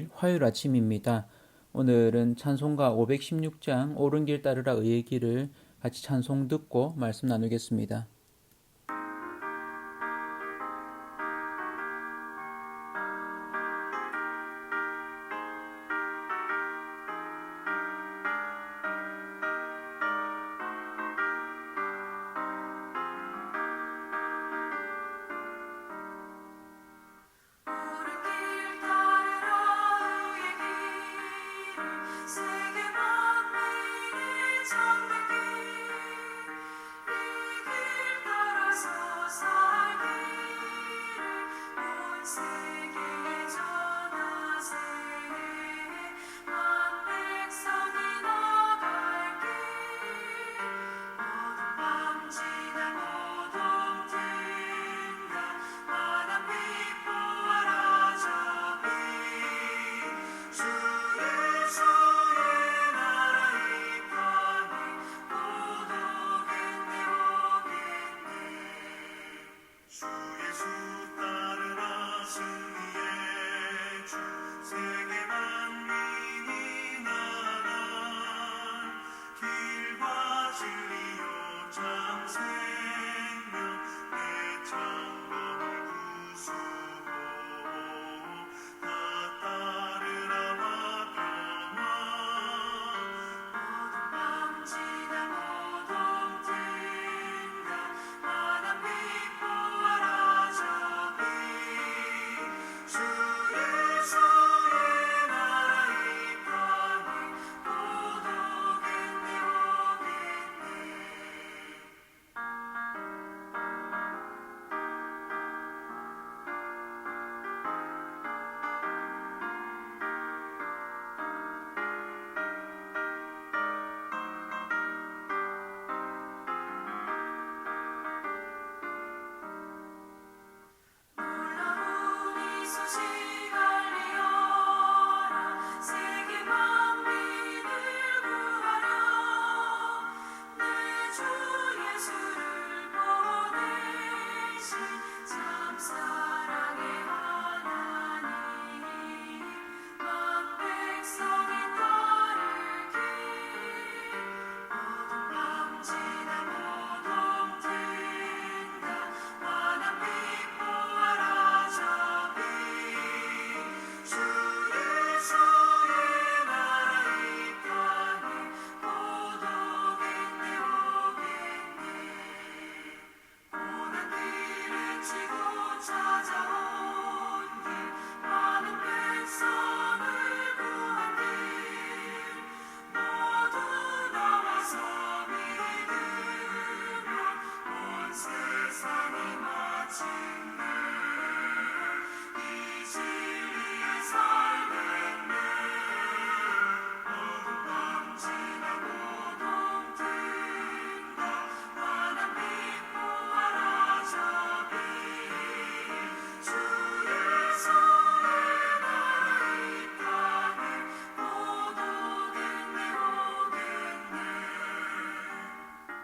30일 화요일 아침입니다. 오늘은 찬송가 516장 옳은 길 따르라 의의 길을 같이 찬송 듣고 말씀 나누겠습니다.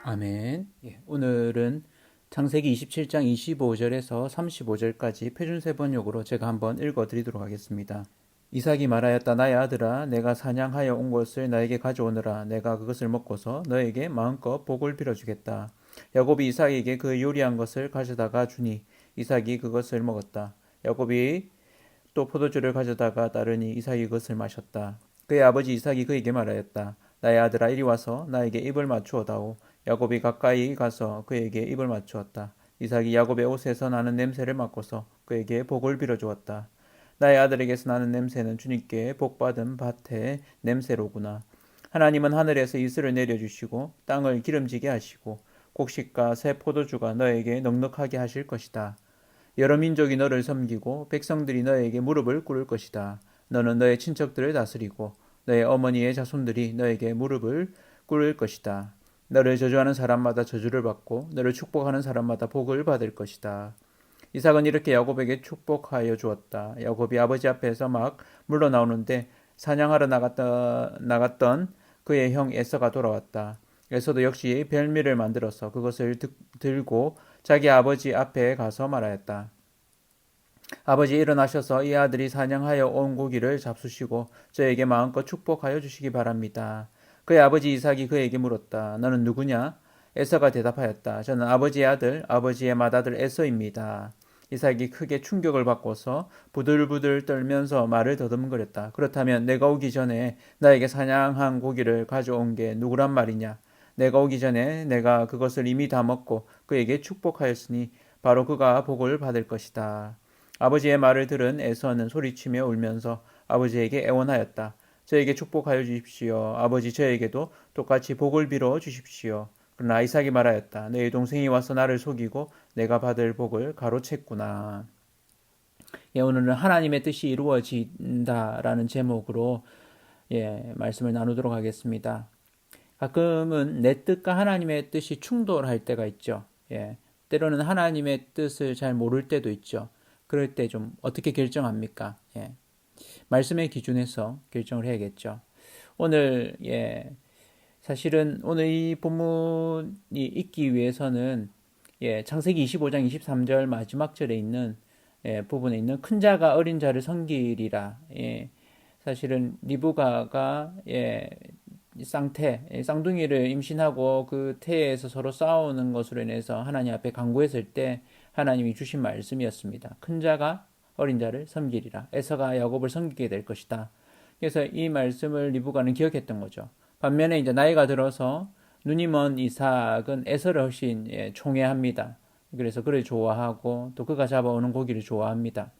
아멘. 오늘은 창세기 27장 25절에서 35절까지 표준세 번역으로 제가 한번 읽어드리도록 하겠습니다. 이삭이 말하였다. 나의 아들아, 내가 사냥하여 온 것을 나에게 가져오너라. 내가 그것을 먹고서 너에게 마음껏 복을 빌어주겠다. 야곱이 이삭에게 그 요리한 것을 가져다가 주니 이삭이 그것을 먹었다. 야곱이 또 포도주를 가져다가 따르니 이삭이 그것을 마셨다. 그의 아버지 이삭이 그에게 말하였다. 나의 아들아, 이리 와서 나에게 입을 맞추어다오. 야곱이 가까이 가서 그에게 입을 맞추었다. 이삭이 야곱의 옷에서 나는 냄새를 맡고서 그에게 복을 빌어주었다. 나의 아들에게서 나는 냄새는 주님께 복받은 밭의 냄새로구나. 하나님은 하늘에서 이슬을 내려주시고 땅을 기름지게 하시고 곡식과 새 포도주가 너에게 넉넉하게 하실 것이다. 여러 민족이 너를 섬기고 백성들이 너에게 무릎을 꿇을 것이다. 너는 너의 친척들을 다스리고 너의 어머니의 자손들이 너에게 무릎을 꿇을 것이다. 너를 저주하는 사람마다 저주를 받고 너를 축복하는 사람마다 복을 받을 것이다. 이삭은 이렇게 야곱에게 축복하여 주었다. 야곱이 아버지 앞에서 막 물러나오는데 사냥하러 나갔던 그의 형 에서가 돌아왔다. 에서도 역시 별미를 만들어서 그것을 들고 자기 아버지 앞에 가서 말하였다. 아버지 일어나셔서 이 아들이 사냥하여 온 고기를 잡수시고 저에게 마음껏 축복하여 주시기 바랍니다. 그의 아버지 이삭이 그에게 물었다. 너는 누구냐? 에서가 대답하였다. 저는 아버지의 아들, 아버지의 맏아들 에서입니다. 이삭이 크게 충격을 받고서 부들부들 떨면서 말을 더듬거렸다. 그렇다면 내가 오기 전에 나에게 사냥한 고기를 가져온 게 누구란 말이냐? 내가 오기 전에 내가 그것을 이미 다 먹고 그에게 축복하였으니 바로 그가 복을 받을 것이다. 아버지의 말을 들은 에서는 소리치며 울면서 아버지에게 애원하였다. 저에게 축복하여 주십시오. 아버지 저에게도 똑같이 복을 빌어 주십시오. 그러나 이삭이 말하였다. 내 동생이 와서 나를 속이고 내가 받을 복을 가로챘구나. 예, 오늘은 하나님의 뜻이 이루어진다라는 제목으로 말씀을 나누도록 하겠습니다. 가끔은 내 뜻과 하나님의 뜻이 충돌할 때가 있죠. 때로는 하나님의 뜻을 잘 모를 때도 있죠. 그럴 때 좀 어떻게 결정합니까? 말씀의 기준에서 결정을 해야겠죠. 오늘 사실은 오늘 이 본문이 있기 위해서는 창세기 25장 23절 마지막 절에 있는 부분에 있는 큰 자가 어린 자를 섬기리라. 사실은 리브가가 쌍둥이를 임신하고 그 태에서 서로 싸우는 것으로 인해서 하나님 앞에 간구했을 때 하나님이 주신 말씀이었습니다. 큰 자가 어린 자를 섬기리라. 에서가 야곱을 섬기게 될 것이다. 그래서 이 말씀을 리브가는 기억했던 거죠. 반면에 이제 나이가 들어서 눈이 먼 이삭은 에서를 훨씬 총애합니다. 그래서 그를 좋아하고 또 그가 잡아오는 고기를 좋아합니다.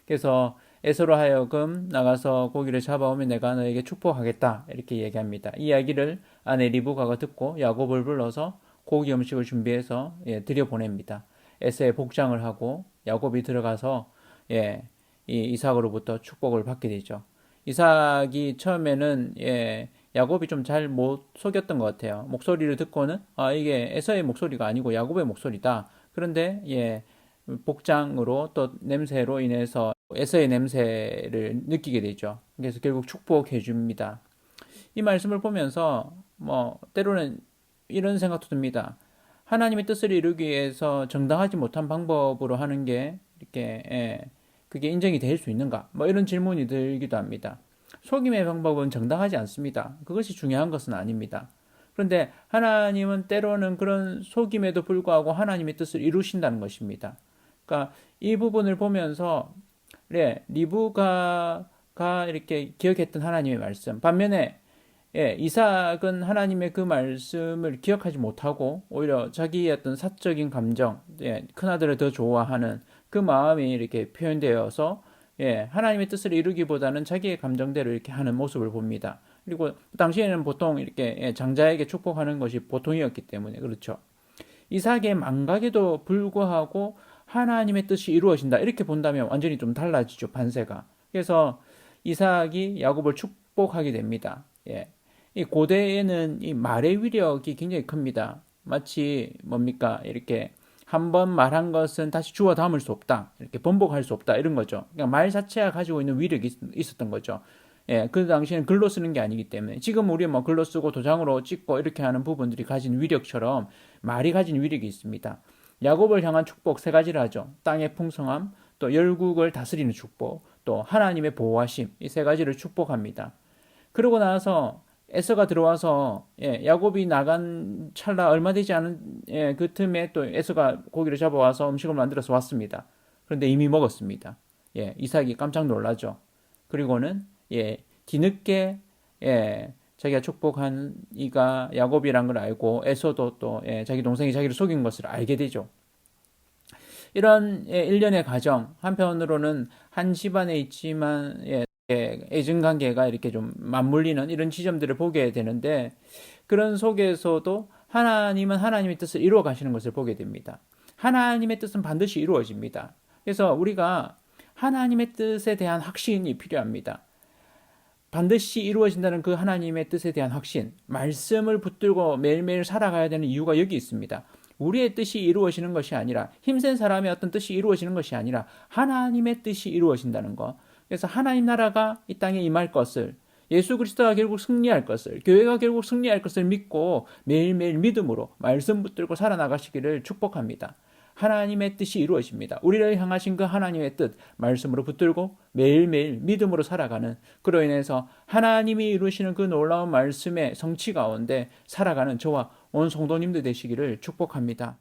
그래서 에서로 하여금 나가서 고기를 잡아오면 내가 너에게 축복하겠다 이렇게 얘기합니다. 이 이야기를 아내 리브가가 듣고 야곱을 불러서 고기 음식을 준비해서 들여보냅니다. 에서의 복장을 하고 야곱이 들어가서 이 이삭으로부터 축복을 받게 되죠. 이삭이 처음에는 야곱이 좀 잘 못 속였던 것 같아요. 목소리를 듣고는 이게 에서의 목소리가 아니고 야곱의 목소리다. 그런데 복장으로 또 냄새로 인해서 에서의 냄새를 느끼게 되죠. 그래서 결국 축복해 줍니다. 이 말씀을 보면서 때로는 이런 생각도 듭니다. 하나님의 뜻을 이루기 위해서 정당하지 못한 방법으로 하는 게 이렇게 그게 인정이 될 수 있는가? 이런 질문이 들기도 합니다. 속임의 방법은 정당하지 않습니다. 그것이 중요한 것은 아닙니다. 그런데 하나님은 때로는 그런 속임에도 불구하고 하나님의 뜻을 이루신다는 것입니다. 그러니까 이 부분을 보면서 리브가가 이렇게 기억했던 하나님의 말씀, 반면에 이삭은 하나님의 그 말씀을 기억하지 못하고 오히려 자기의 어떤 사적인 감정, 큰아들을 더 좋아하는 그 마음이 이렇게 표현되어서 하나님의 뜻을 이루기보다는 자기의 감정대로 이렇게 하는 모습을 봅니다. 그리고 당시에는 보통 이렇게 장자에게 축복하는 것이 보통이었기 때문에 그렇죠. 이삭의 망각에도 불구하고 하나님의 뜻이 이루어진다 이렇게 본다면 완전히 좀 달라지죠, 판세가. 그래서 이삭이 야곱을 축복하게 됩니다. 이 고대에는 이 말의 위력이 굉장히 큽니다. 마치 뭡니까? 이렇게 한 번 말한 것은 다시 주워 담을 수 없다. 이렇게 번복할 수 없다. 이런 거죠. 그러니까 말 자체가 가지고 있는 위력이 있었던 거죠. 그 당시에는 글로 쓰는 게 아니기 때문에 지금 우리 글로 쓰고 도장으로 찍고 이렇게 하는 부분들이 가진 위력처럼 말이 가진 위력이 있습니다. 야곱을 향한 축복 세 가지를 하죠. 땅의 풍성함, 또 열국을 다스리는 축복, 또 하나님의 보호하심 이 세 가지를 축복합니다. 그러고 나서 에서가 들어와서 야곱이 나간 찰나 얼마 되지 않은 그 틈에 또 에서가 고기를 잡아와서 음식을 만들어서 왔습니다. 그런데 이미 먹었습니다. 이삭이 깜짝 놀라죠. 그리고는 뒤늦게 자기가 축복한 이가 야곱이란 걸 알고 에서도 또 자기 동생이 자기를 속인 것을 알게 되죠. 이런 일련의 과정, 한편으로는 한 집안에 있지만 애증관계가 이렇게 좀 맞물리는 이런 지점들을 보게 되는데 그런 속에서도 하나님은 하나님의 뜻을 이루어 가시는 것을 보게 됩니다. 하나님의 뜻은 반드시 이루어집니다. 그래서 우리가 하나님의 뜻에 대한 확신이 필요합니다. 반드시 이루어진다는 그 하나님의 뜻에 대한 확신, 말씀을 붙들고 매일매일 살아가야 되는 이유가 여기 있습니다. 우리의 뜻이 이루어지는 것이 아니라 힘센 사람의 어떤 뜻이 이루어지는 것이 아니라 하나님의 뜻이 이루어진다는 것. 그래서 하나님 나라가 이 땅에 임할 것을, 예수 그리스도가 결국 승리할 것을, 교회가 결국 승리할 것을 믿고 매일매일 믿음으로 말씀 붙들고 살아나가시기를 축복합니다. 하나님의 뜻이 이루어집니다. 우리를 향하신 그 하나님의 뜻 말씀으로 붙들고 매일매일 믿음으로 살아가는, 그로 인해서 하나님이 이루시는 그 놀라운 말씀의 성취 가운데 살아가는 저와 온 성도님들 되시기를 축복합니다.